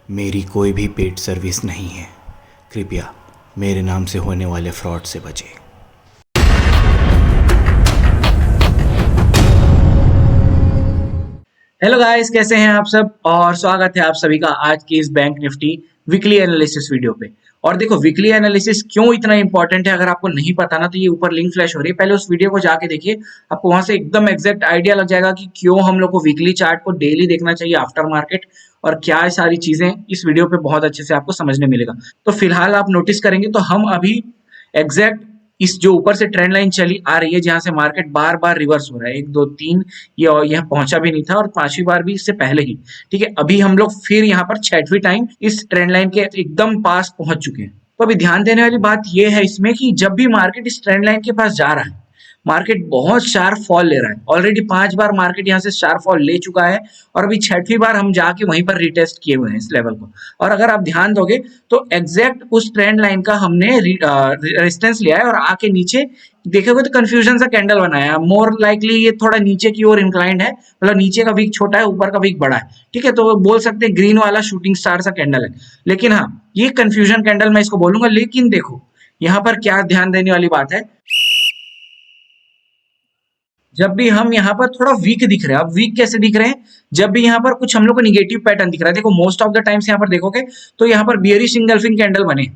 मेरी कोई भी पेड सर्विस नहीं है। कृपया मेरे नाम से होने वाले फ्रॉड से बचें। हेलो गाइस, कैसे हैं आप सब। और स्वागत है आप सभी का आज की इस bank Nifty weekly analysis video पे। और देखो, वीकली एनालिसिस क्यों इतना इंपॉर्टेंट है, अगर आपको नहीं पता ना तो ये ऊपर लिंक फ्लैश हो रही है, पहले उस वीडियो को जाके देखिए। आपको वहां से एकदम एग्जैक्ट आइडिया लग जाएगा कि क्यों हम लोग को वीकली चार्ट को डेली देखना चाहिए आफ्टर मार्केट, और क्या सारी चीजें इस वीडियो पे बहुत अच्छे से आपको समझने मिलेगा। तो फिलहाल आप नोटिस करेंगे तो हम अभी एग्जैक्ट इस जो ऊपर से ट्रेंड लाइन चली आ रही है, जहां से मार्केट बार बार रिवर्स हो रहा है, 1 2 3 ये यह पहुंचा भी नहीं था, और 5वीं बार भी इससे पहले ही। ठीक है, अभी हम लोग फिर यहाँ पर 6वीं टाइम इस ट्रेंड लाइन के एकदम पास पहुंच चुके हैं। तो अभी ध्यान देने वाली बात यह है इसमें कि जब भी मार्केट इस ट्रेंड लाइन के पास जा रहा है, मार्केट बहुत शार्प फॉल ले रहा है। ऑलरेडी 5 बार मार्केट यहाँ से शार्प फॉल ले चुका है, और अभी 6वीं बार हम जाके वहीं पर रिटेस्ट किए हुए हैं इस लेवल को। और अगर आप ध्यान दोगे तो एग्जैक्ट उस ट्रेंड लाइन का हमने रेजिस्टेंस लिया है, और आके नीचे देखोगे तो कंफ्यूजन सा कैंडल बनाया है। मोर लाइकली ये थोड़ा नीचे की ओर इंक्लाइंड है, मतलब नीचे का वीक छोटा है, ऊपर का वीक बड़ा है। ठीक है, तो बोल सकते हैं ग्रीन वाला शूटिंग स्टार सा कैंडल है। लेकिन हाँ, ये कंफ्यूजन कैंडल मैं इसको बोलूंगा। लेकिन देखो यहाँ पर क्या ध्यान देने वाली बात है, जब भी हम यहाँ पर थोड़ा वीक दिख रहे हैं। अब वीक कैसे दिख रहे हैं, जब भी यहाँ पर कुछ हम लोग को निगेटिव पैटर्न दिख रहा है। देखो, मोस्ट ऑफ द टाइम्स यहाँ पर देखोगे तो यहाँ पर बियरिश इंगल्फिंग कैंडल बने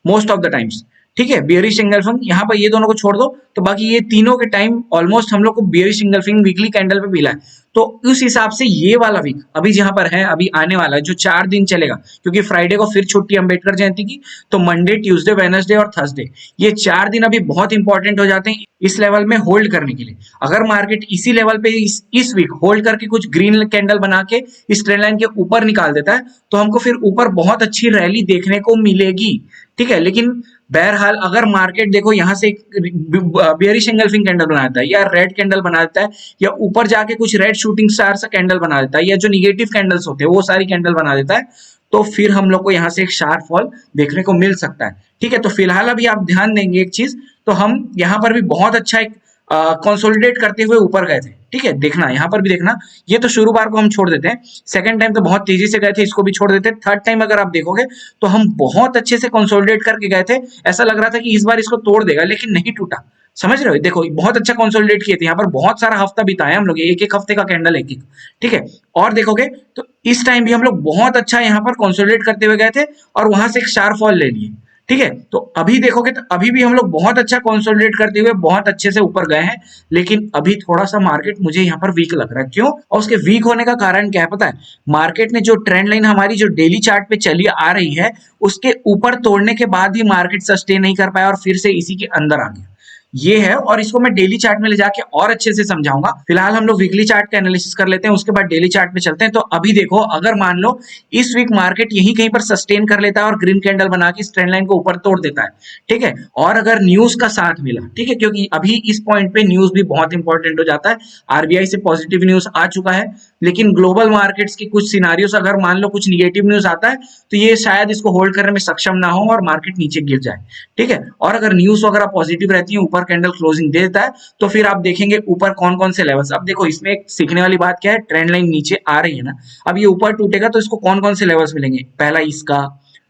मोस्ट ऑफ द टाइम्स। ठीक है, बियरिश इंगल्फिंग, यहाँ पर ये दोनों को छोड़ दो तो बाकी ये तीनों के टाइम ऑलमोस्ट हम लोग को बियरिश इंगल्फिंग वीकली कैंडल पे मिला है। तो उस हिसाब से ये वाला वीक अभी जहां पर है, अभी आने वाला है जो 4 दिन चलेगा, क्योंकि फ्राइडे को फिर छुट्टी अंबेडकर जयंती की, तो मंडे, ट्यूसडे, वेडनेसडे और थर्सडे, ये 4 दिन अभी बहुत इंपॉर्टेंट हो जाते हैं इस लेवल में होल्ड करने के लिए। अगर मार्केट इसी लेवल पे इस वीक होल्ड करके कुछ ग्रीन कैंडल बना के इस ट्रेंड लाइन के ऊपर निकाल देता है, तो हमको फिर ऊपर बहुत अच्छी रैली देखने को मिलेगी। ठीक है, लेकिन बहरहाल अगर मार्केट देखो यहाँ से बियरिश एंगल्फिंग कैंडल बना देता है, या रेड कैंडल बना देता है, या ऊपर जाके कुछ रेड शूटिंग स्टार सा कैंडल बना देता है, या जो निगेटिव कैंडल्स होते हैं वो सारी कैंडल बना देता है, तो फिर हम लोग को यहाँ से एक शार्प फॉल देखने को मिल सकता है। ठीक है, तो फिलहाल अभी आप ध्यान देंगे एक चीज, तो हम यहाँ पर भी बहुत अच्छा एक कंसोलिडेट करते हुए ऊपर गए थे। ठीक है, देखना यहाँ पर भी देखना, ये तो शुरू बार को हम छोड़ देते हैं, सेकंड टाइम तो बहुत तेजी से गए थे, इसको भी छोड़ देते हैं। थर्ड टाइम अगर आप देखोगे तो हम बहुत अच्छे से कंसोलिडेट करके गए थे। ऐसा लग रहा था कि इस बार इसको तोड़ देगा, लेकिन नहीं टूटा। समझ रहे हो, देखो बहुत अच्छा कंसोलिडेट किए थे, यहाँ पर बहुत सारा हफ्ता बिताया हम लोग, एक एक हफ्ते का कैंडल एक एक। ठीक है, और देखोगे तो इस टाइम भी हम लोग बहुत अच्छा यहाँ पर कंसोलिडेट करते हुए गए थे, और वहां से एक शार्प फॉल ले लिए। ठीक है, तो अभी देखोगे तो अभी भी हम लोग बहुत अच्छा कंसोलिडेट करते हुए बहुत अच्छे से ऊपर गए हैं, लेकिन अभी थोड़ा सा मार्केट मुझे यहाँ पर वीक लग रहा है। क्यों, और उसके वीक होने का कारण क्या है पता है, मार्केट ने जो ट्रेंड लाइन हमारी जो डेली चार्ट पे चली आ रही है, उसके ऊपर तोड़ने के बाद भी मार्केट सस्टेन नहीं कर पाया, और फिर से इसी के अंदर आ गया। ये है, और इसको मैं डेली चार्ट में ले जाके और अच्छे से समझाऊंगा। फिलहाल हम लोग वीकली चार्ट का एनालिसिस कर लेते हैं, उसके बाद डेली चार्ट पे चलते हैं। तो अभी देखो, अगर मान लो इस वीक मार्केट यहीं कहीं पर सस्टेन कर लेता है और ग्रीन कैंडल बना के इस ट्रेंड लाइन को ऊपर तोड़ देता है, ठीक है, और अगर न्यूज का साथ मिला, ठीक है, क्योंकि अभी इस पॉइंट पे न्यूज भी बहुत इंपॉर्टेंट हो जाता है। आरबीआई से पॉजिटिव न्यूज आ चुका है, लेकिन ग्लोबल मार्केट्स के कुछ सिनारियोस अगर मान लो कुछ निगेटिव न्यूज आता है, तो ये शायद इसको होल्ड करने में सक्षम ना हो और मार्केट नीचे गिर जाए। ठीक है, और अगर न्यूज वगैरह पॉजिटिव रहती है, ऊपर कैंडल क्लोजिंग दे देता है, तो फिर आप देखेंगे ऊपर कौन कौन से लेवल्स। अब देखो, इसमें एक सीखने वाली बात क्या है, ट्रेंड लाइन नीचे आ रही है ना, अब ये ऊपर टूटेगा तो इसको कौन कौन से लेवल्स मिलेंगे, पहला इसका,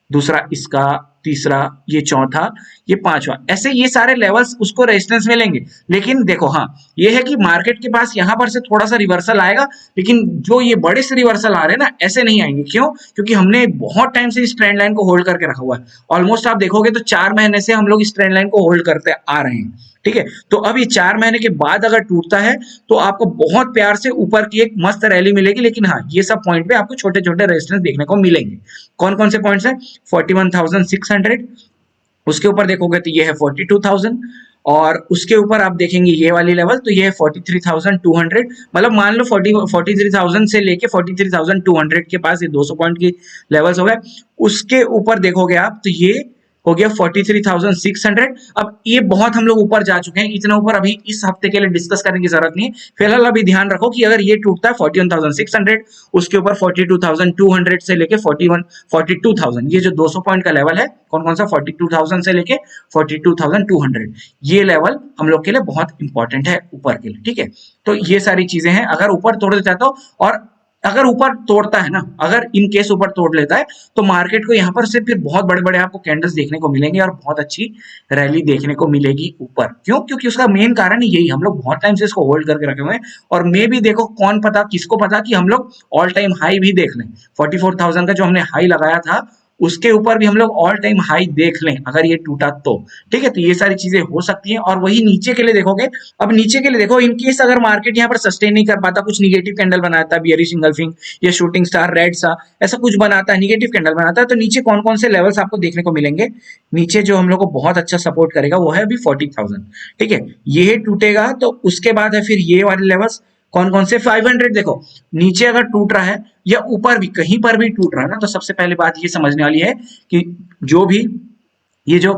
दूसरा इसका, तीसरा, ये चौथा, ये पांचवा, ऐसे ये सारे लेवल्स उसको रेजिस्टेंस मिलेंगे। लेकिन देखो, हाँ, ये है कि मार्केट के पास यहां पर से थोड़ा सा रिवर्सल आएगा, लेकिन जो ये बड़े से रिवर्सल आ रहे हैं ना, ऐसे नहीं आएंगे। क्यों, क्योंकि हमने बहुत टाइम से इस ट्रेंड लाइन को होल्ड करके रखा हुआ है। ऑलमोस्ट आप देखोगे तो 4 महीने से हम लोग इस ट्रेंड लाइन को होल्ड करते आ रहे हैं। ठीक है, तो अब ये 4 महीने के बाद अगर टूटता है तो आपको बहुत प्यार से ऊपर की एक मस्त रैली मिलेगी। लेकिन हाँ, ये सब पॉइंट पे आपको छोटे छोटे रेजिस्टेंस देखने को मिलेंगे। कौन कौन से पॉइंट्स हैं, 41,600, उसके ऊपर देखोगे तो ये है 42,000, और उसके ऊपर आप देखेंगे ये वाली लेवल, तो ये है 43,200। मतलब मान लो 43,000 से लेके 43,200 के पास ये 200 पॉइंट की लेवल्स हो गए। उसके ऊपर देखोगे आप तो ये हो गया 43,600। अब ये बहुत हम लोग ऊपर जा चुके हैं, इतना ऊपर अभी इस हफ्ते के लिए डिस्कस करने की जरूरत नहीं है। फिलहाल अभी ध्यान रखो कि अगर ये टूटता है 41,600, उसके ऊपर 42,200 से लेके 42,000, ये जो 200 पॉइंट का लेवल है, कौन कौन सा, 42,000 से लेके 42,200, ये लेवल हम लोग के लिए बहुत इंपॉर्टेंट है ऊपर के लिए। ठीक है, तो ये सारी चीजें हैं, अगर ऊपर तोड़ देता है तो, और अगर ऊपर तोड़ता है ना, अगर इन केस ऊपर तोड़ लेता है तो मार्केट को यहाँ पर से फिर बहुत बड़े बड़े आपको कैंडल्स देखने को मिलेंगे और बहुत अच्छी रैली देखने को मिलेगी ऊपर। क्यों? क्योंकि उसका मेन कारण यही, हम लोग बहुत टाइम से इसको होल्ड करके रखे हुए हैं और मे भी देखो कौन पता किसको पता कि हम लोग ऑल टाइम हाई भी देख लें। 44,000 का जो हमने हाई लगाया था उसके ऊपर भी हम लोग ऑल टाइम हाई देख लें अगर ये टूटा तो। ठीक है, तो ये सारी चीजें हो सकती हैं। और वही नीचे के लिए देखोगे, अब नीचे के लिए देखो, इन केस अगर मार्केट यहाँ पर सस्टेन नहीं कर पाता, कुछ निगेटिव कैंडल बनाता है, बियरिश इंगल्फिंग या शूटिंग स्टार रेड सा ऐसा कुछ बनाता है, निगेटिव कैंडल बनाता है, तो नीचे कौन कौन से लेवल्स आपको देखने को मिलेंगे? नीचे जो हम लोग को बहुत अच्छा सपोर्ट करेगा वो है अभी 40,000। ठीक है, ये टूटेगा तो उसके बाद है फिर ये वाले लेवल्स कौन कौन से? 500 देखो, नीचे अगर टूट रहा है या ऊपर भी कहीं पर भी टूट रहा है ना, तो सबसे पहले बात ये समझने वाली है कि जो भी ये जो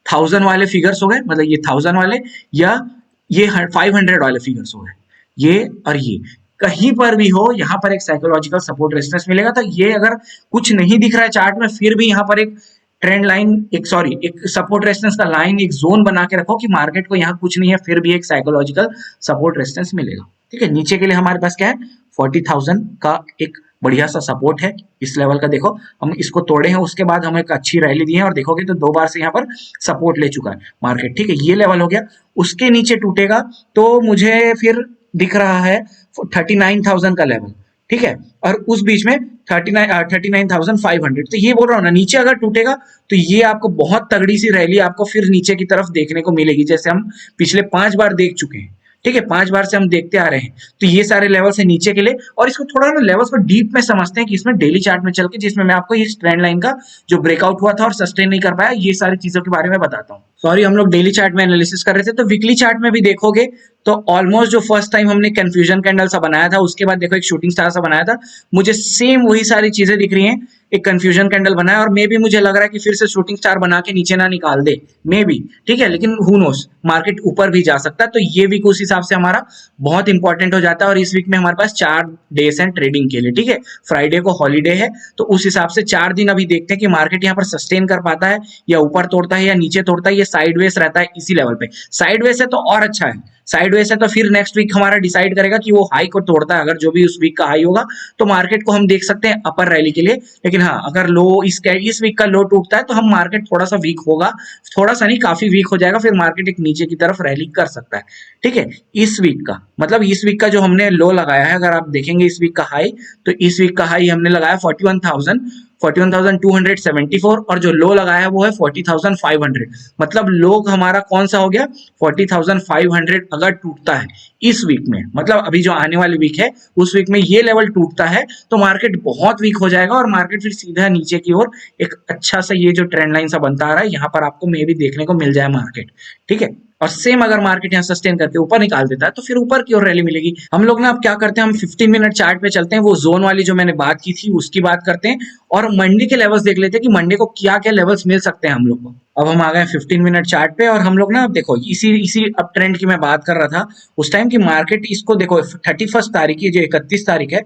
1000 वाले फिगर्स हो गए, मतलब ये 1000 वाले या ये 500 वाले फिगर्स हो गए, ये और ये कहीं पर भी हो, यहाँ पर एक साइकोलॉजिकल सपोर्ट रेजिस्टेंस मिलेगा। तो ये अगर कुछ नहीं दिख रहा है चार्ट में, फिर भी यहाँ पर एक ट्रेंड लाइन, एक सपोर्ट रेजिस्टेंस का लाइन, एक जोन बना के रखो कि मार्केट को यहाँ कुछ नहीं है, फिर भी एक साइकोलॉजिकल सपोर्ट रेजिस्टेंस मिलेगा। ठीक है, नीचे के लिए हमारे पास क्या है? 40,000 का एक बढ़िया सा सपोर्ट है। इस लेवल का देखो, हम इसको तोड़े हैं, उसके बाद हम एक अच्छी रैली दी है और देखोगे तो 2 बार से यहाँ पर सपोर्ट ले चुका है मार्केट। ठीक है, ये लेवल हो गया। उसके नीचे टूटेगा तो मुझे फिर दिख रहा है 39,000 का लेवल। ठीक है, और उस बीच में 39,500। तो ये बोल रहा हूँ ना, नीचे अगर टूटेगा तो ये आपको बहुत तगड़ी सी रैली आपको फिर नीचे की तरफ देखने को मिलेगी, जैसे हम पिछले 5 बार देख चुके हैं। ठीक है, 5 बार से हम देखते आ रहे हैं। तो ये सारे लेवल्स है नीचे के लिए, और इसको थोड़ा ना लेवल्स को डीप में समझते हैं कि इसमें डेली चार्ट में चल के, जिसमें मैं आपको इस ट्रेंड लाइन का जो ब्रेकआउट हुआ था और सस्टेन नहीं कर पाया, ये सारी चीजों के बारे में बताता हूँ। सॉरी, हम लोग डेली चार्ट में एनालिसिस कर रहे थे, तो वीकली चार्ट में भी देखोगे तो ऑलमोस्ट जो फर्स्ट टाइम हमने कंफ्यूजन कैंडल सा बनाया था, उसके बाद देखो एक शूटिंग स्टार सा बनाया था, मुझे सेम वही सारी चीजें दिख रही हैं। एक कंफ्यूजन कैंडल बनाया और मे भी मुझे लग रहा है कि फिर से शूटिंग स्टार बना के नीचे ना निकाल दे, मे भी। ठीक है, लेकिन हु नोस, मार्केट ऊपर भी जा सकता है। तो ये वीक उस हिसाब से हमारा बहुत इंपॉर्टेंट हो जाता है। और इस वीक में हमारे पास 4 डेज हैं ट्रेडिंग के लिए। ठीक है, फ्राइडे को हॉलीडे है, तो उस हिसाब से 4 दिन अभी देखते हैं कि मार्केट यहाँ पर सस्टेन कर पाता है या ऊपर तोड़ता है या नीचे तोड़ता है, या साइडवेज रहता है इसी लेवल पे। साइडवेज है तो और अच्छा है, साइडवेज है तो फिर नेक्स्ट वीक हमारा डिसाइड करेगा कि वो हाई को तोड़ता है। अगर जो भी उस वीक का हाई होगा तो मार्केट को हम देख सकते हैं अपर रैली के लिए। लेकिन हाँ, अगर लो इस वीक का लो टूटता है तो हम मार्केट थोड़ा सा वीक होगा, थोड़ा सा नहीं काफी वीक हो जाएगा, फिर मार्केट एक नीचे की तरफ रैली कर सकता है। ठीक है, इस वीक का मतलब इस वीक का जो हमने लो लगाया है, अगर आप देखेंगे इस वीक का हाई, तो इस वीक का हाई हमने लगाया 41,274 और जो लो लगाया है वो है 40,500। मतलब लो हमारा कौन सा हो गया? 40,500 अगर टूटता है इस वीक में, मतलब अभी जो आने वाली वीक है उस वीक में ये लेवल टूटता है तो मार्केट बहुत वीक हो जाएगा और मार्केट फिर सीधा नीचे की ओर एक अच्छा सा ये जो ट्रेंड लाइन सा बनता आ रहा है, यहाँ पर आपको मे भी देखने को मिल जाए मार्केट। ठीक है, और सेम अगर मार्केट यहाँ सस्टेन करके ऊपर निकाल देता है तो फिर ऊपर की ओर रैली मिलेगी। हम लोग ना अब क्या करते हैं, हम 15 मिनट चार्ट पे चलते हैं, वो जोन वाली जो मैंने बात की थी उसकी बात करते हैं और मंडे के लेवल्स देख लेते हैं कि मंडे को क्या क्या लेवल्स मिल सकते हैं हम लोग को। अब हम आ गए 15 मिनट चार्ट पे और हम लोग ना, अब देखो इसी अप ट्रेंड की मैं बात कर रहा था उस टाइम की मार्केट, इसको देखो 31 तारीख की, जो 31 तारीख है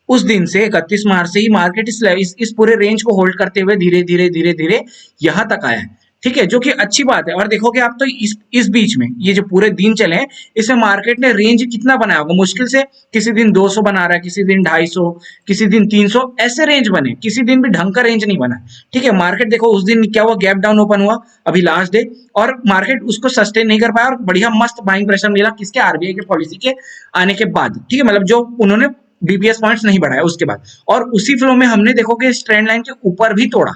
उस दिन से 31 मार्च से ही मार्केट इस पूरे रेंज को होल्ड करते हुए धीरे धीरे धीरे धीरे यहाँ तक आया है। ठीक है, जो कि अच्छी बात है। और देखोगे आप तो इस बीच में ये जो पूरे दिन चले हैं इसमें मार्केट ने रेंज कितना बनाया होगा? मुश्किल से किसी दिन 200 बना रहा है, किसी दिन 250, किसी दिन 300, ऐसे रेंज बने, किसी दिन भी ढंग का रेंज नहीं बना। ठीक है, मार्केट देखो उस दिन क्या हुआ, गैप डाउन ओपन हुआ अभी लास्ट डे, और मार्केट उसको सस्टेन नहीं कर पाया और बढ़िया मस्त बाइंग प्रेशर मिला किसके? आरबीआई के पॉलिसी के आने के बाद। ठीक है, मतलब जो उन्होंने बीपीएस पॉइंट्स नहीं बढ़ाया उसके बाद, और उसी फ्लो में हमने देखोगे इस ट्रेंड लाइन के ऊपर भी तोड़ा,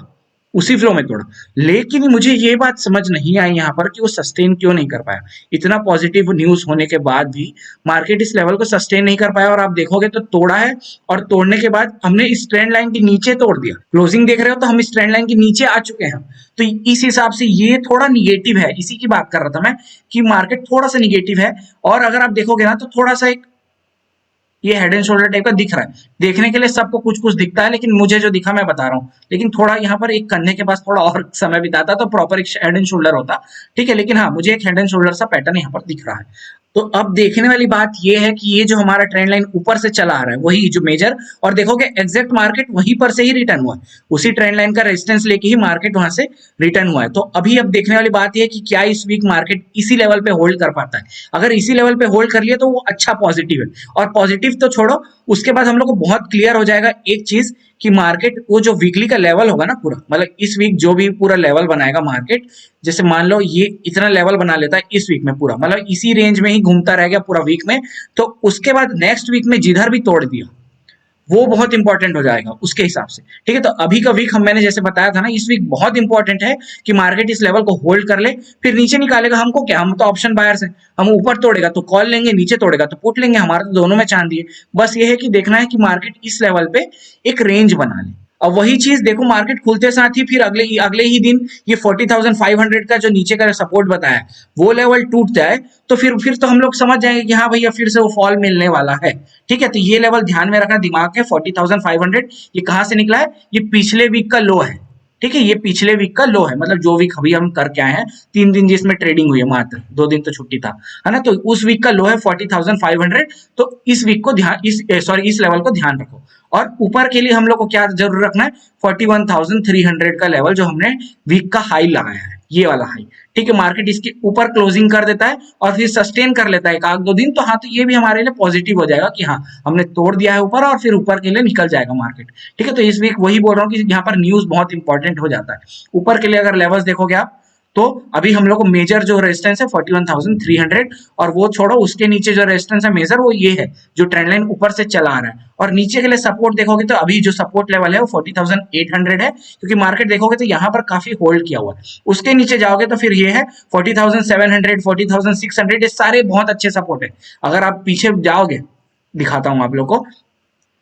उसी फ्लो में तोड़ा। लेकिन मुझे ये बात समझ नहीं आई यहाँ पर कि वो सस्टेन क्यों नहीं कर पाया। इतना पॉजिटिव न्यूज होने के बाद भी मार्केट इस लेवल को सस्टेन नहीं कर पाया, और आप देखोगे तो तोड़ा है और तोड़ने के बाद हमने इस ट्रेंड लाइन के नीचे तोड़ दिया। क्लोजिंग देख रहे हो तो हम इस ट्रेंड लाइन के नीचे आ चुके हैं। तो इस हिसाब से ये थोड़ा निगेटिव है, इसी की बात कर रहा था मैं कि मार्केट थोड़ा सा निगेटिव है। और अगर आप देखोगे ना तो थोड़ा सा एक ये हेड एंड शोल्डर टाइप का दिख रहा है, देखने के लिए सबको कुछ कुछ दिखता है, लेकिन मुझे जो दिखा मैं बता रहा हूँ। लेकिन थोड़ा यहाँ पर एक कंधे के पास थोड़ा और समय बिताता तो प्रॉपर एक हेड एंड शोल्डर होता। ठीक है, लेकिन हाँ मुझे एक हेड एंड शोल्डर सा पैटर्न यहाँ पर दिख रहा है। तो अब देखने वाली बात ये है कि ये जो हमारा ट्रेंड लाइन ऊपर से चला आ रहा है वही जो मेजर, और देखोगे एग्जैक्ट मार्केट वहीं पर से ही रिटर्न हुआ है, उसी ट्रेंड लाइन का रेजिस्टेंस लेके ही मार्केट वहां से रिटर्न हुआ है। तो अभी अब देखने वाली बात ये है कि क्या इस वीक मार्केट इसी लेवल पे होल्ड कर पाता है। अगर इसी लेवल पे होल्ड कर लिया तो वो अच्छा पॉजिटिव है, और पॉजिटिव तो छोड़ो, उसके बाद हम लोग को बहुत क्लियर हो जाएगा एक चीज कि मार्केट वो जो वीकली का लेवल होगा ना पूरा, मतलब इस वीक जो भी पूरा लेवल बनाएगा मार्केट, जैसे मान लो ये इतना लेवल बना लेता है इस वीक में पूरा, मतलब इसी रेंज में ही घूमता रह गया पूरा वीक में, तो उसके बाद नेक्स्ट वीक में जिधर भी तोड़ दिया वो बहुत इंपॉर्टेंट हो जाएगा उसके हिसाब से। ठीक है, तो अभी का वीक मैंने जैसे बताया था ना, इस वीक बहुत इंपॉर्टेंट है कि मार्केट इस लेवल को होल्ड कर ले, फिर नीचे निकालेगा हमको क्या, हम तो ऑप्शन बायर्स हैं, हम ऊपर तोड़ेगा तो कॉल लेंगे, नीचे तोड़ेगा तो पुट लेंगे, हमारा तो दोनों में चांदी है। बस ये है कि देखना है कि मार्केट इस लेवल पे एक रेंज बना ले। अब वही चीज देखो, मार्केट खुलते साथ ही फिर अगले ही दिन ये 40,500 का जो नीचे का सपोर्ट बताया वो लेवल टूट जाए, तो फिर तो हम लोग समझ जाएंगे कि हाँ भैया फिर से वो फॉल मिलने वाला है। ठीक है, तो ये लेवल ध्यान में रखना, दिमाग के 40,500 ये कहाँ से निकला है, ये पिछले वीक का लो है। ठीक है, ये पिछले वीक का लो है, मतलब जो वीक अभी हम करके आए हैं, 3 दिन जिसमें ट्रेडिंग हुई है, मात्र 2 दिन तो छुट्टी था, है ना, तो उस वीक का लो है 40,500। तो इस वीक को ध्यान, इस लेवल को ध्यान रखो। और ऊपर के लिए हम लोग को क्या जरूर रखना है, 41,300 का लेवल जो हमने वीक का हाई लगाया है, ये वाला हाई। ठीक है, मार्केट इसके ऊपर क्लोजिंग कर देता है और फिर सस्टेन कर लेता है 1-2 दिन, तो हाँ, तो ये भी हमारे लिए पॉजिटिव हो जाएगा कि हाँ हमने तोड़ दिया है ऊपर और फिर ऊपर के लिए निकल जाएगा मार्केट। ठीक है, तो इस वीक वही बोल रहा हूँ कि यहाँ पर न्यूज बहुत इंपॉर्टेंट हो जाता है। ऊपर के लिए अगर लेवल्स देखोगे आप, तो अभी हम लोग को मेजर जो रेजिस्टेंस है 41,300, और वो छोड़ो, उसके नीचे जो रेजिस्टेंस है मेजर वो ये है जो ट्रेंड लाइन ऊपर से चला आ रहा है। और नीचे के लिए सपोर्ट देखोगे तो अभी जो सपोर्ट लेवल है वो 40,800 है, क्योंकि मार्केट देखोगे तो यहाँ पर काफी होल्ड किया हुआ है। उसके नीचे जाओगे तो फिर ये है 40,700, 40,600, ये सारे बहुत अच्छे सपोर्ट है। अगर आप पीछे जाओगे, दिखाता हूँ आप लोग को,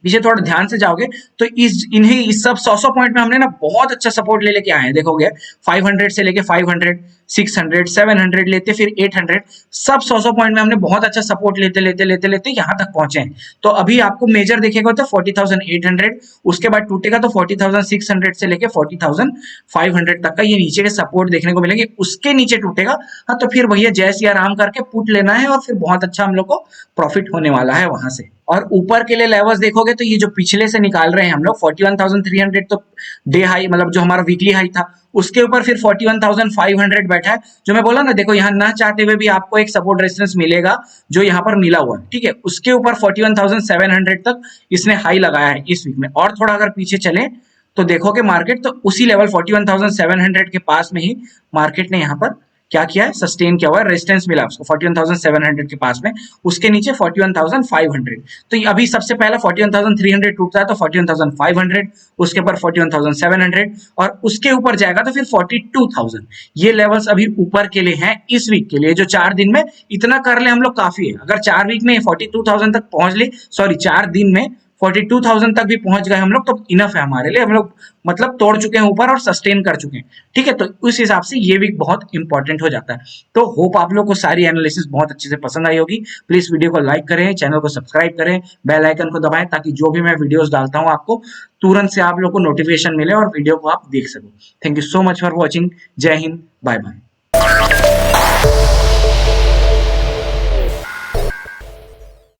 पीछे थोड़ा ध्यान से जाओगे तो इस सब 100 पॉइंट में हमने ना बहुत अच्छा सपोर्ट ले लेके आए हैं। देखोगे 500 से लेके 500, 600, 700 लेते, फिर 800, सब 100 पॉइंट में हमने बहुत अच्छा सपोर्ट लेते यहाँ तक पहुंचे हैं। तो अभी आपको मेजर देखेगा तो 40,800, उसके बाद टूटेगा तो 40,600 से लेके 40,500 तक का ये नीचे के सपोर्ट देखने को मिलेंगे। उसके नीचे टूटेगा हाँ, तो फिर भैया जय सिया राम करके पुट लेना है, और फिर बहुत अच्छा हम लोग को प्रॉफिट होने वाला है वहां से। और ऊपर के लिए लेवल्स देखोगे तो ये जो पिछले से निकाल रहे हैं हम लोग 41,300, तो डे हाई, मतलब जो हमारा वीकली हाई था, उसके ऊपर फिर 41,500 बैठा है। जो मैं बोला ना, देखो यहाँ ना चाहते हुए भी आपको एक सपोर्ट रेजिस्टेंस मिलेगा जो यहाँ पर मिला हुआ है। ठीक है, उसके ऊपर 41,700 तक इसने हाई लगाया है इस वीक में। और थोड़ा अगर पीछे चले तो देखोगे मार्केट तो उसी लेवल 41,700 के पास में ही मार्केट ने यहाँ पर क्या किया है, सस्टेन किया हुआ है, रेजिस्टेंस मिला उसको 41,700 के पास में, उसके नीचे 41,500। तो ये अभी सबसे पहला 41,300 टूटता है तो 41,500, उसके ऊपर 41,700, और उसके ऊपर जाएगा तो फिर 42,000। ये लेवल्स अभी ऊपर के लिए हैं इस वीक के लिए। जो 4 दिन में इतना कर ले हम लोग काफी है। अगर 4 वीक में 42,000 तक पहुंच ले, 4 दिन में 42,000 तक भी पहुंच गए हम लोग, तो इनफ है हमारे लिए, हम लोग मतलब तोड़ चुके हैं ऊपर और सस्टेन कर चुके हैं। ठीक है, तो उस हिसाब से ये वीक बहुत इंपॉर्टेंट हो जाता है। तो होप आप लोग को सारी एनालिसिस बहुत अच्छे से पसंद आई होगी। प्लीज वीडियो को लाइक करें, चैनल को सब्सक्राइब करें, बेल आइकन को दबाएं, ताकि जो भी मैं वीडियोस डालता हूं आपको तुरंत से आप लोग को नोटिफिकेशन मिले और वीडियो को आप देख सको। Thank you so much for watching. जय हिंद, बाय बाय।